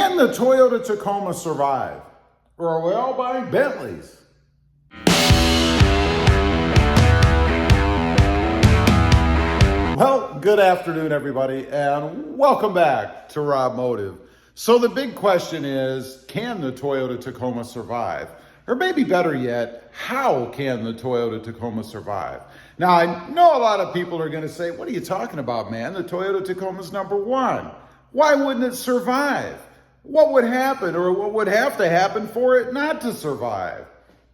Can the Toyota Tacoma survive? Or are we all buying Bentleys? Well, good afternoon, everybody, and welcome back to RobMotive. So the big question is, can the Toyota Tacoma survive? Or maybe better yet, how can the Toyota Tacoma survive? Now, I know a lot of people are going to say, what are you talking about, man? The Toyota Tacoma's #1. Why wouldn't it survive? What would happen, or what would have to happen for it not to survive?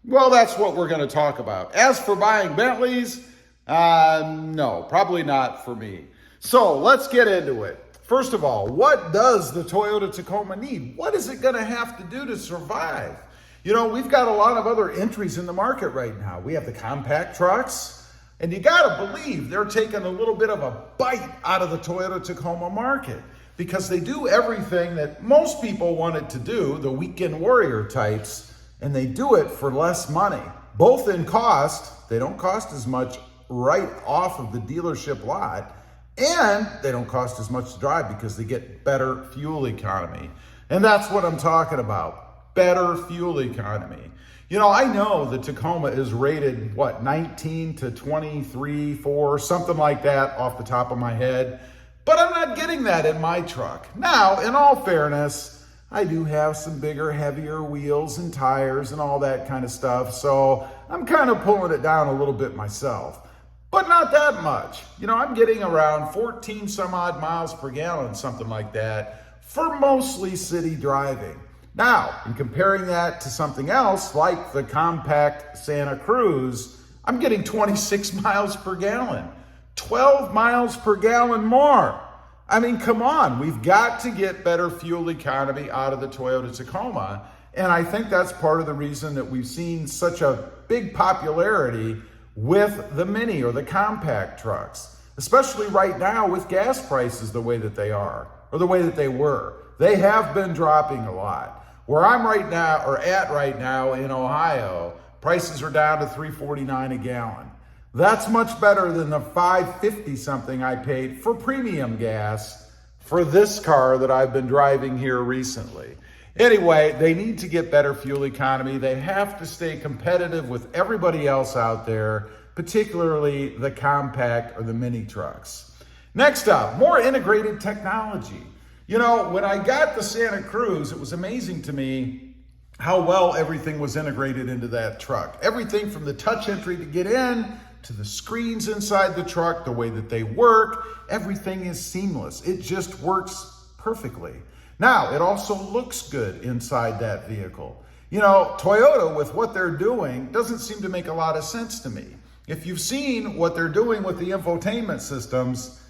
Well, that's what we're going to talk about. As for buying Bentleys, no, probably not for me. So let's get into it. First of all, what does the Toyota Tacoma need? What is it going to have to do to survive? You know, we've got a lot of other entries in the market right now. We have the compact trucks, and you got to believe they're taking a little bit of a bite out of the Toyota Tacoma market, because they do everything that most people wanted to do, the weekend warrior types, and they do it for less money, both in cost. They don't cost as much right off of the dealership lot, and they don't cost as much to drive because they get better fuel economy. And that's what I'm talking about, better fuel economy. You know, I know the Tacoma is rated, 19 to 23, 4, something like that off the top of my head. But I'm not getting that in my truck. Now, in all fairness, I do have some bigger, heavier wheels and tires and all that kind of stuff. So I'm kind of pulling it down a little bit myself, but not that much. You know, I'm getting around 14 some odd miles per gallon, something like that, for mostly city driving. Now, in comparing that to something else, like the compact Santa Cruz, I'm getting 26 miles per gallon. 12 miles per gallon more. I mean, come on, we've got to get better fuel economy out of the Toyota Tacoma. And I think that's part of the reason that we've seen such a big popularity with the mini or the compact trucks, especially right now with gas prices the way that they are, or the way that they were. They have been dropping a lot. Where I'm right now, or at right now in Ohio, prices are down to $3.49 a gallon. That's much better than the $5.50 something I paid for premium gas for this car that I've been driving here recently. Anyway, they need to get better fuel economy. They have to stay competitive with everybody else out there, particularly the compact or the mini trucks. Next up, more integrated technology. You know, when I got the Santa Cruz, it was amazing to me how well everything was integrated into that truck. Everything from the touch entry to get in, to the screens inside the truck, the way that they work, everything is seamless. It just works perfectly. Now, it also looks good inside that vehicle. You know, Toyota, with what they're doing, doesn't seem to make a lot of sense to me. If you've seen what they're doing with the infotainment systems,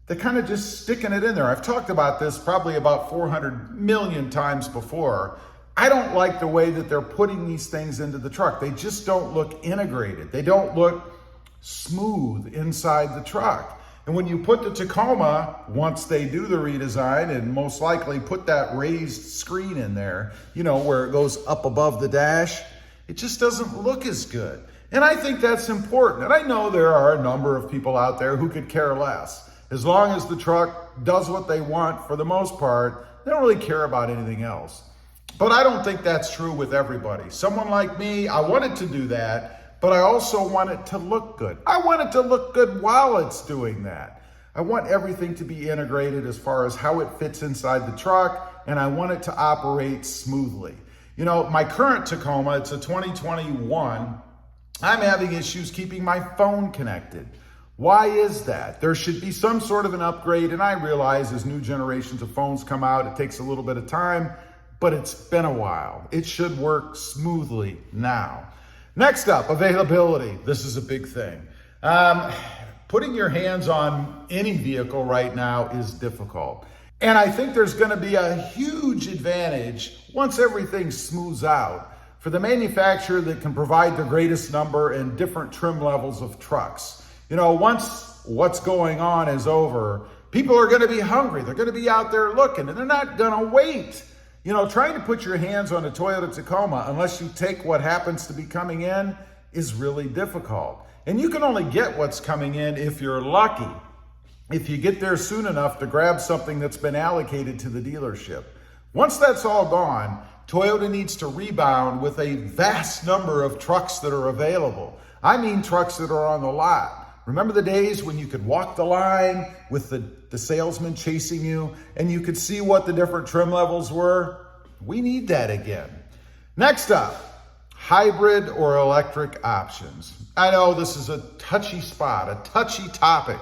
they're kind of just sticking it in there. I've talked about this probably about 400 million times before. I don't like the way that they're putting these things into the truck. They just don't look integrated. They don't look smooth inside the truck. And when you put the Tacoma, once they do the redesign and most likely put that raised screen in there, you know, where it goes up above the dash, it just doesn't look as good. And I think that's important. And I know there are a number of people out there who could care less. As long as the truck does what they want, for the most part, they don't really care about anything else. But I don't think that's true with everybody. Someone like me, I wanted to do that, but I also want it to look good. I want it to look good while it's doing that. I want everything to be integrated as far as how it fits inside the truck, and I want it to operate smoothly. You know, my current Tacoma, it's a 2021, I'm having issues keeping my phone connected. Why is that? There should be some sort of an upgrade, and I realize as new generations of phones come out, it takes a little bit of time, but it's been a while. It should work smoothly now. Next up, availability. This is a big thing. Putting your hands on any vehicle right now is difficult. And I think there's going to be a huge advantage once everything smooths out for the manufacturer that can provide the greatest number and different trim levels of trucks. You know, once what's going on is over, people are going to be hungry. They're going to be out there looking, and they're not going to wait. You know, trying to put your hands on a Toyota Tacoma, unless you take what happens to be coming in, is really difficult. And you can only get what's coming in if you're lucky. If you get there soon enough to grab something that's been allocated to the dealership. Once that's all gone, Toyota needs to rebound with a vast number of trucks that are available. I mean trucks that are on the lot. Remember the days when you could walk the line with the salesman chasing you and you could see what the different trim levels were? We need that again. Next up, hybrid or electric options. I know this is a touchy spot, a touchy topic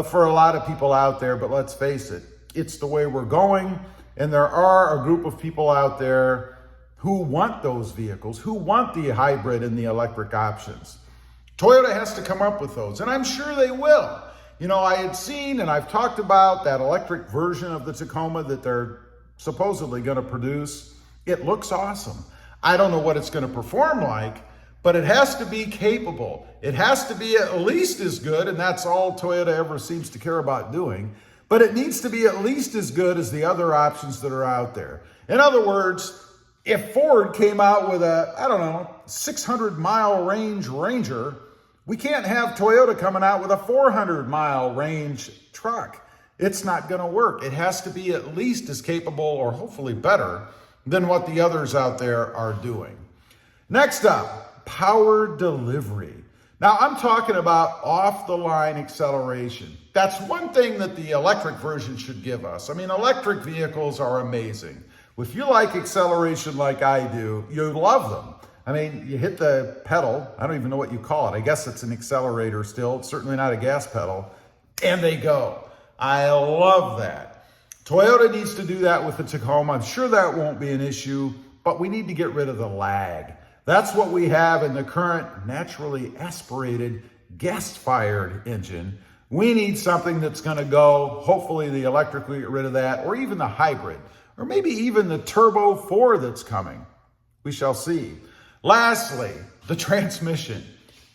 for a lot of people out there, but let's face it, it's the way we're going, and there are a group of people out there who want those vehicles, who want the hybrid and the electric options. Toyota has to come up with those, and I'm sure they will. You know, I had seen and I've talked about that electric version of the Tacoma that they're supposedly going to produce. It looks awesome. I don't know what it's going to perform like, but it has to be capable. It has to be at least as good, and that's all Toyota ever seems to care about doing, but it needs to be at least as good as the other options that are out there. In other words, if Ford came out with a, 600-mile range Ranger, we can't have Toyota coming out with a 400-mile range truck. It's not going to work. It has to be at least as capable, or hopefully better, than what the others out there are doing. Next up, power delivery. Now, I'm talking about off-the-line acceleration. That's one thing that the electric version should give us. I mean, electric vehicles are amazing. If you like acceleration like I do, you love them. I mean, you hit the pedal, I don't even know what you call it. I guess it's an accelerator still. It's certainly not a gas pedal. And they go. I love that. Toyota needs to do that with the Tacoma. I'm sure that won't be an issue, but we need to get rid of the lag. That's what we have in the current naturally aspirated gas-fired engine. We need something that's going to go, hopefully the electric will get rid of that, or even the hybrid, or maybe even the Turbo 4 that's coming. We shall see. Lastly, the transmission.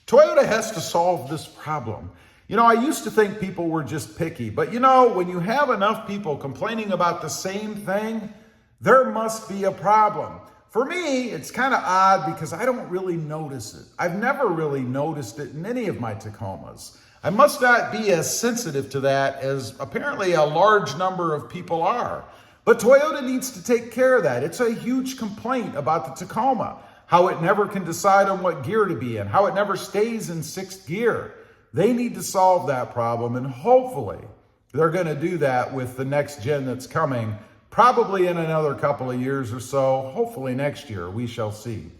Toyota has to solve this problem. You know, I used to think people were just picky, but you know, when you have enough people complaining about the same thing, there must be a problem. For me, it's kind of odd because I don't really notice it. I've never really noticed it in any of my Tacomas. I must not be as sensitive to that as apparently a large number of people are. But Toyota needs to take care of that. It's a huge complaint about the Tacoma, how it never can decide on what gear to be in, how it never stays in sixth gear. They need to solve that problem, and hopefully they're going to do that with the next gen that's coming, probably in another couple of years or so, hopefully next year. We shall see.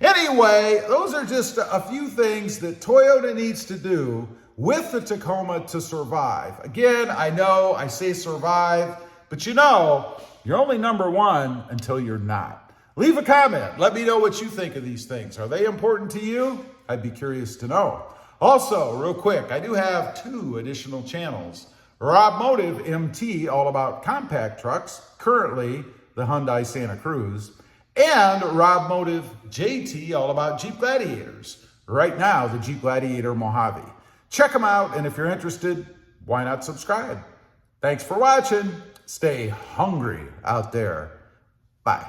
Anyway, those are just a few things that Toyota needs to do with the Tacoma to survive. Again, I know I say survive, but you know, you're only number one until you're not. Leave a comment. Let me know what you think of these things. Are they important to you? I'd be curious to know. Also, real quick, I do have 2 additional channels. RobMotive MT, all about compact trucks, currently the Hyundai Santa Cruz, and RobMotive JT, all about Jeep Gladiators. Right now, the Jeep Gladiator Mojave. Check them out, and if you're interested, why not subscribe? Thanks for watching. Stay hungry out there. Bye.